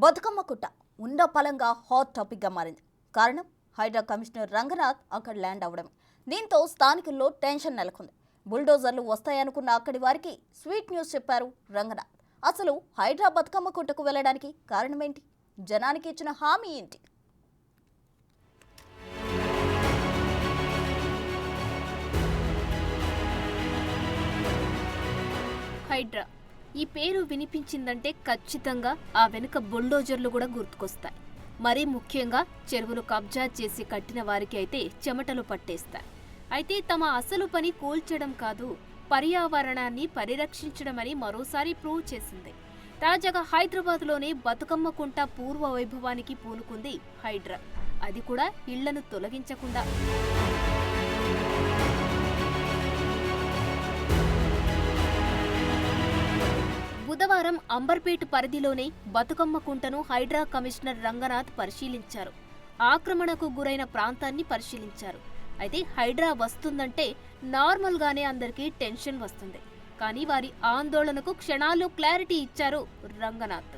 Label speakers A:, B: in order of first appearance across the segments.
A: బతుకమ్మ కుట్ట ఉన్న పలంగా హాట్ టాపిక్గా మారింది. కారణం హైడ్రా కమిషనర్ రంగనాథ్ అక్కడ ల్యాండ్ అవడమే. దీంతో స్థానికుల్లో టెన్షన్ నెలకొంది. బుల్డోజర్లు వస్తాయనుకున్న అక్కడి వారికి స్వీట్ న్యూస్ చెప్పారు రంగనాథ్. అసలు హైడ్రా బతుకమ్మ కుట్టకు వెళ్లడానికి కారణమేంటి? జనానికి ఇచ్చిన హామీ ఏంటి?
B: హైడ్రా ఈ పేరు వినిపించిందంటే ఖచ్చితంగా ఆ వెనుక బుల్డోజర్లు కూడా గుర్తుకొస్తాయి. మరీ ముఖ్యంగా చెరువులు కబ్జా చేసి కట్టిన వారికి అయితే చెమటలు పట్టేస్తాయి. అయితే తమ అసలు పని కూల్చడం కాదు, పర్యావరణాన్ని పరిరక్షించడమని మరోసారి ప్రూవ్ చేసింది. తాజాగా హైదరాబాద్లోనే బతుకమ్మ కుంట పూర్వ వైభవానికి పూనుకుంది హైడ్రా. అది కూడా ఇళ్లను తొలగించకుండా. బుధవారం అంబర్పేట్ పరిధిలోనే బతుకమ్మ కుంటను హైడ్రా కమిషనర్ రంగనాథ్ పరిశీలించారు. ఆక్రమణకు గురైన ప్రాంతాన్ని పరిశీలించారు. అయితే హైడ్రా వస్తుందంటే నార్మల్గానే అందరికీ టెన్షన్ వస్తుంది. కానీ వారి ఆందోళనకు క్షణాల్లో క్లారిటీ ఇచ్చారు రంగనాథ్.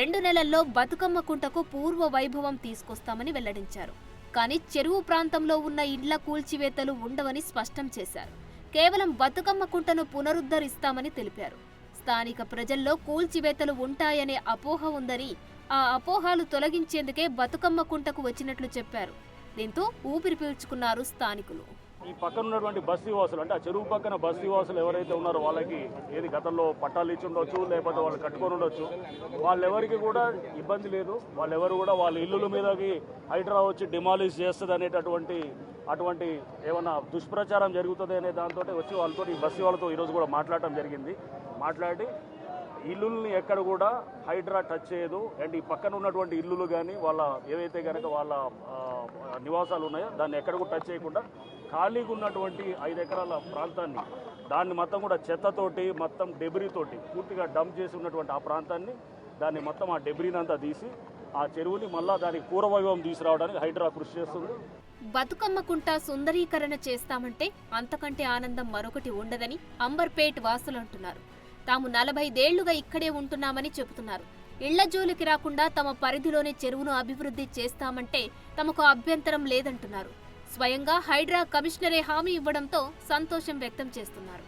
B: 2 నెలల్లో బతుకమ్మ కుంటకు పూర్వ వైభవం తీసుకొస్తామని వెల్లడించారు. కానీ చెరువు ప్రాంతంలో ఉన్న ఇండ్ల కూల్చివేతలు ఉండవని స్పష్టం చేశారు. కేవలం బతుకమ్మ కుంటను పునరుద్ధరిస్తామని తెలిపారు. స్థానిక ప్రజల్లో కూల్చివేతలు ఉంటాయనే అపోహ ఉందని, ఆ అపోహలు తొలగించేందుకే బతుకమ్మ కుంటకు వచ్చినట్లు చెప్పారు. దీంతో ఊపిరి పీల్చుకున్నారు స్థానికులు.
C: ఈ పక్కన ఉన్నటువంటి బస్తీ వాసులు, అంటే ఆ చెరువు పక్కన బస్తీ వాసులు ఎవరైతే ఉన్నారో వాళ్ళకి ఏది గతంలో పట్టాలు ఇచ్చి ఉండొచ్చు, లేకపోతే వాళ్ళు కట్టుకొని ఉండొచ్చు, వాళ్ళెవరికి కూడా ఇబ్బంది లేదు. వాళ్ళెవరు కూడా వాళ్ళ ఇల్లుల మీదకి హైడ్రా వచ్చి డిమాలిష్ చేస్తుంది అటువంటి ఏమన్నా దుష్ప్రచారం జరుగుతుంది అనే దాంతో వచ్చి వాళ్ళతో ఈ బస్తీ వాళ్ళతో ఈరోజు కూడా మాట్లాడటం జరిగింది. మాట్లాడి ఇల్లుల్ని ఎక్కడ కూడా హైడ్రా టచ్ చేయదు. అండ్ ఈ పక్కన ఉన్నటువంటి ఇల్లులు కానీ వాళ్ళ ఏవైతే కనుక వాళ్ళ నివాసాలు ఉన్నాయో దాన్ని ఎక్కడ కూడా టచ్ చేయకుండా ఖాళీగా ఉన్నటువంటి 5 ఎకరాల ప్రాంతాన్ని, దాన్ని మొత్తం కూడా చెత్తతోటి, మొత్తం డెబ్రీతోటి పూర్తిగా డంప్ చేసి ఉన్నటువంటి ఆ ప్రాంతాన్ని, దాన్ని మొత్తం ఆ డెబ్రీని అంతా తీసి ఆ చెరువుని మళ్ళా దానికి పూర్వవైభవం తీసుకురావడానికి హైడ్రా కృషి చేస్తుంది.
B: బతుకమ్మ కుంట సుందరీకరణ చేస్తామంటే అంతకంటే ఆనందం మరొకటి ఉండదని అంబర్పేట్ వాసులు అంటున్నారు. తాము 45 ఏళ్లుగా ఇక్కడే ఉంటున్నామని చెబుతున్నారు. ఇళ్ల జోలికి రాకుండా తమ పరిధిలోనే చెరువును అభివృద్ధి చేస్తామంటే తమకు అభ్యంతరం లేదంటున్నారు. స్వయంగా హైడ్రా కమిషనరే హామీ ఇవ్వడంతో సంతోషం వ్యక్తం చేస్తున్నారు.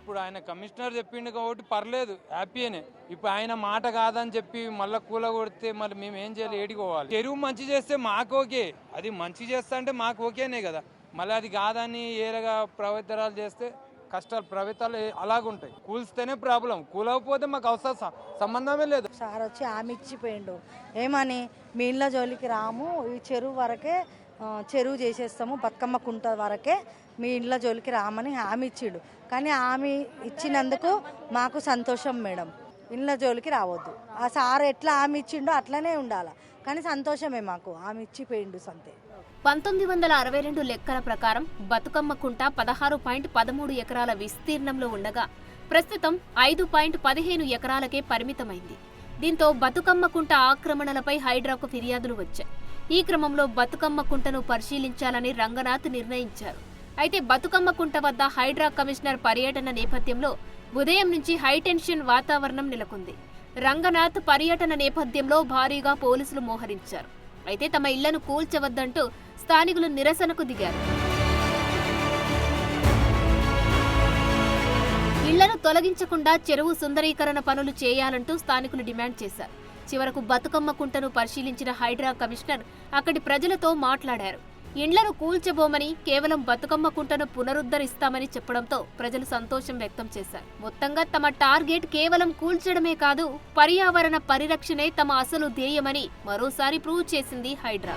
D: ఇప్పుడు ఆయన కమిషనర్ చెప్పిండు కాబట్టి పర్లేదు, హ్యాపీనే. ఇప్పుడు ఆయన మాట కాదని చెప్పి మళ్ళీ కూలగొడితే మరి మేము ఏం చేయాలి, ఏడికోవాలి? చెరువు మంచి చేస్తే మాకు ఓకే, అది మంచి చేస్తా అంటే మాకు ఓకేనే కదా. మళ్ళీ అది కాదని ఏరగా ప్రవర్తనాలు చేస్తే కష్టాలు, ప్రభుత్వాలు అలాగుంటాయి. కూల్స్తేనే ప్రాబ్లం, కూలకపోతే మాకు అవసరం సంబంధమే లేదు.
E: సార్ వచ్చి ఆమె ఇచ్చిపోయిండు ఏమని, మీ ఇళ్ళ జోలికి రాము, ఈ చెరువు వరకే చెరువు చేసేస్తాము, బతుకమ్మ కుంట వరకే మీ ఇళ్ళ జోలికి రామని హామీ ఇచ్చిండు. కానీ హామీ ఇచ్చినందుకు మాకు సంతోషం మేడం. ఇళ్ళ జోలికి రావద్దు, ఆ సార్ ఎట్లా హామీ ఇచ్చిండో అట్లనే ఉండాలి. కానీ సంతోషమే మాకు, హామీ ఇచ్చిపోయిండు సంతే.
B: 1962 లెక్కల ప్రకారం బతుకమ్మ కుంట 16.13 ఎకరాల విస్తీర్ణంలో ఉండగా ప్రస్తుతం 5.15 ఎకరాలకే పరిమితమైంది. దీంతో బతుకమ్మ కుంట ఆక్రమణలపై హైడ్రాకు ఫిర్యాదులు వచ్చాయి. ఈ క్రమంలో బతుకమ్మ కుంటను పరిశీలించాలని రంగనాథ్ నిర్ణయించారు. అయితే బతుకమ్మ కుంట వద్ద హైడ్రా కమిషనర్ పర్యటన నేపథ్యంలో ఉదయం నుంచి హైటెన్షన్ వాతావరణం నెలకొంది. రంగనాథ్ పర్యటన నేపథ్యంలో భారీగా పోలీసులు మోహరించారు. అయితే తమ ఇళ్లను కూల్చవద్దంటూ స్థానికులు నిరసనకు దిగారు. ఇళ్లను తొలగించకుండా చెరువు సుందరీకరణ పనులు చేయాలంటూ స్థానికులు డిమాండ్ చేశారు. చివరకు బతుకమ్మ కుంటను పరిశీలించిన హైడ్రా కమిషనర్ అక్కడి ప్రజలతో మాట్లాడారు. ఇండ్లను కూల్చబోమని, కేవలం బతుకమ్మ కుంటను పునరుద్ధరిస్తామని చెప్పడంతో ప్రజలు సంతోషం వ్యక్తం చేశారు. మొత్తంగా తమ టార్గెట్ కేవలం కూల్చడమే కాదు, పర్యావరణ పరిరక్షణే తమ అసలు ధ్యేయమని మరోసారి ప్రూవ్ చేసింది హైడ్రా.